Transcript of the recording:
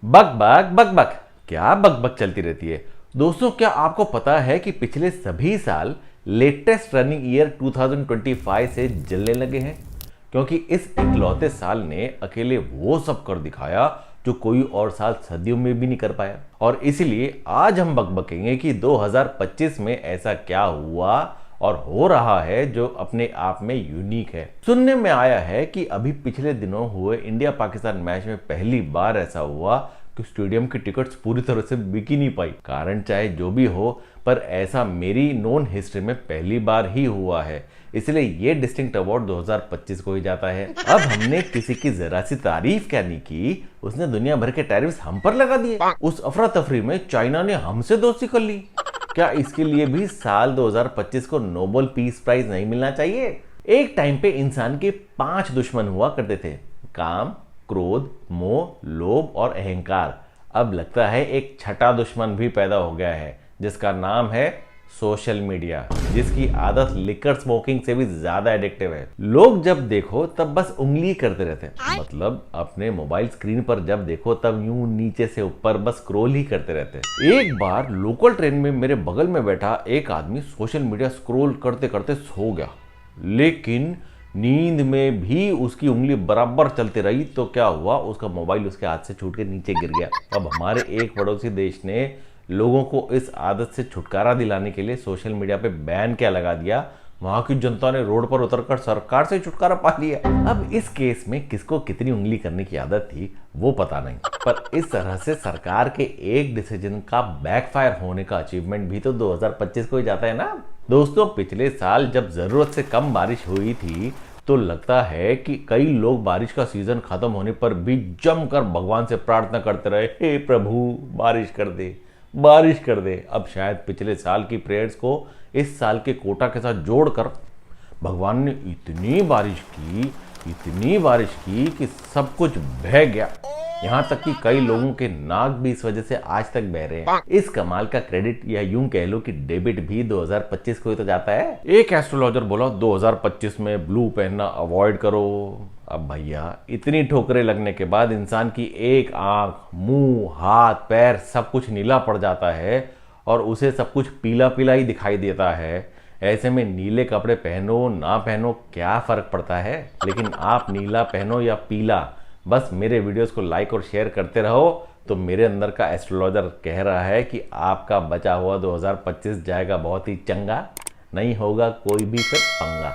बक बक बक बक, क्या बक बक चलती रहती है। दोस्तों, क्या आपको पता है कि पिछले सभी साल लेटेस्ट रनिंग ईयर 2025 से जलने लगे हैं, क्योंकि इस इकलौते साल ने अकेले वो सब कर दिखाया जो कोई और साल सदियों में भी नहीं कर पाया। और इसीलिए आज हम बकबकेंगे कि 2025 में ऐसा क्या हुआ और हो रहा है जो अपने आप में यूनिक है। सुनने में आया है कि अभी पिछले दिनों हुए इंडिया पाकिस्तान मैच में पहली बार ऐसा हुआ कि स्टेडियम की टिकट्स पूरी तरह से बिक ही नहीं पाई। कारण चाहे जो भी हो, पर ऐसा मेरी नोन हिस्ट्री में पहली बार ही हुआ है, इसलिए ये डिस्टिंक्ट अवार्ड 2025 को ही जाता है। अब हमने किसी की जरा सी तारीफ क्या नहीं की, उसने दुनिया भर के टैरिफ्स हम पर लगा दिए। उस अफरा तफरी में चाइना ने हमसे दोस्ती कर ली। क्या इसके लिए भी साल 2025 को नोबेल पीस प्राइज नहीं मिलना चाहिए? एक टाइम पे इंसान के 5 दुश्मन हुआ करते थे, काम, क्रोध, मोह, लोभ और अहंकार। अब लगता है एक छठा दुश्मन भी पैदा हो गया है, जिसका नाम है सोशल मीडिया, जिसकी आदत लिकर स्मोकिंग से भी ज्यादा एडिक्टिव है। लोग जब देखो तब बस उंगली करते रहते हैं, मतलब अपने मोबाइल स्क्रीन पर जब देखो तब यूं नीचे से ऊपर बस स्क्रॉल ही करते रहते हैं। एक बार लोकल ट्रेन में मेरे बगल में बैठा एक आदमी सोशल मीडिया स्क्रॉल करते करते सो गया, लेकिन नींद में भी उसकी उंगली बराबर चलती रही। तो क्या हुआ, उसका मोबाइल उसके हाथ से छूट के नीचे गिर गया। अब हमारे एक पड़ोसी देश ने लोगों को इस आदत से छुटकारा दिलाने के लिए सोशल मीडिया पे बैन क्या लगा दिया। वहां की जनता ने रोड पर उतरकर सरकार से छुटकारा पा लिया। अब इस केस में किसको कितनी उंगली करने की आदत थी वो पता नहीं, पर इस तरह से सरकार के एक डिसीजन का बैकफायर होने का अचीवमेंट भी तो 2025 को ही जाता है ना। दोस्तों, पिछले साल जब जरूरत से कम बारिश हुई थी तो लगता है कि कई लोग बारिश का सीजन खत्म होने पर भी जमकर भगवान से प्रार्थना करते रहे, हे प्रभु बारिश कर दे, बारिश कर दे। अब शायद पिछले साल की प्रेयर्स को इस साल के कोटा के साथ जोड़कर भगवान ने इतनी बारिश की कि सब कुछ बह गया। यहाँ तक कि कई लोगों के नाक भी इस वजह से आज तक बह रहे हैं। इस कमाल का क्रेडिट या यूं कह लो कि डेबिट भी 2025 को ही तो जाता है। एक एस्ट्रोलॉजर बोला 2025 में ब्लू पहनना अवॉइड करो। अब भैया, इतनी ठोकरें लगने के बाद इंसान की एक आंख, मुंह, हाथ, पैर सब कुछ नीला पड़ जाता है और उसे सब कुछ पीला पीला ही दिखाई देता है। ऐसे में नीले कपड़े पहनो ना पहनो क्या फर्क पड़ता है। लेकिन आप नीला पहनो या पीला, बस मेरे वीडियोस को लाइक और शेयर करते रहो तो मेरे अंदर का एस्ट्रोलॉजर कह रहा है कि आपका बचा हुआ 2025 जाएगा बहुत ही चंगा, नहीं होगा कोई भी फिर पंगा।